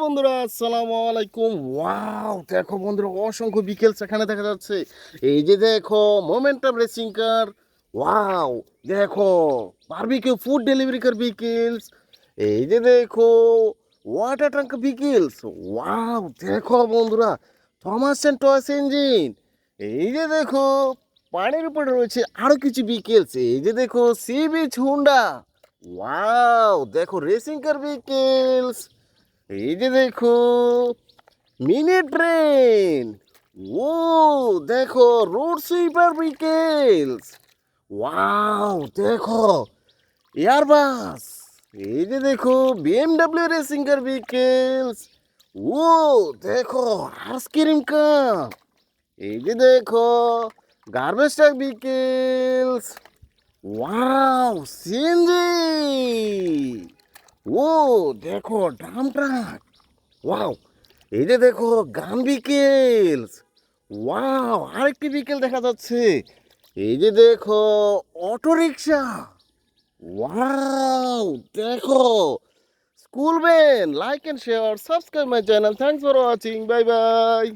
বন্ধুরা আসসালামু আলাইকুম। ওয়াও, দেখো বন্ধুরা, অসংখ্য বিকেলস এখানে দেখা যাচ্ছে। এই যে দেখো, মোমেন্টাম রেসিং কার। ওয়াও, দেখো, বারবিকিউ ফুড ডেলিভারি কার বিকেলস। এই যে দেখো, ওয়াটার ট্যাঙ্ক বিকেলস। ওয়াও, দেখো বন্ধুরা, থমাস অ্যান্ড টয়েস ইঞ্জিন। এই যে দেখো, পানির উপরে রয়েছে আরো কিছু বিকেলস। এই যে দেখো, সি বিচ হুন্ডা। ওয়াও, দেখো, রেসিং কার বিকেলস। এই যে দেখো, মিনি ট্রেন। ও, দেখো, রোড সুইপার বিকেলস। ওয়াও, দেখো, এয়ারবাস। এই যে দেখো, বিএমডব্লিউ রেসিং কার বিকেলস। ও, দেখো, আইসক্রিম কাপ। এই যে দেখো, garbage truck vehicles. Wow, CNG. ও, দেখো, ডাম ট্রাক। ওয়াও, এই যে দেখো, গান বিকেলস। ওয়াও, আরেকটি বিকেল দেখা যাচ্ছে। এই যে দেখো, অটো রিক্সা। ওয়াও, দেখো, school van. Like and share, subscribe my channel. Thanks for watching, bye by.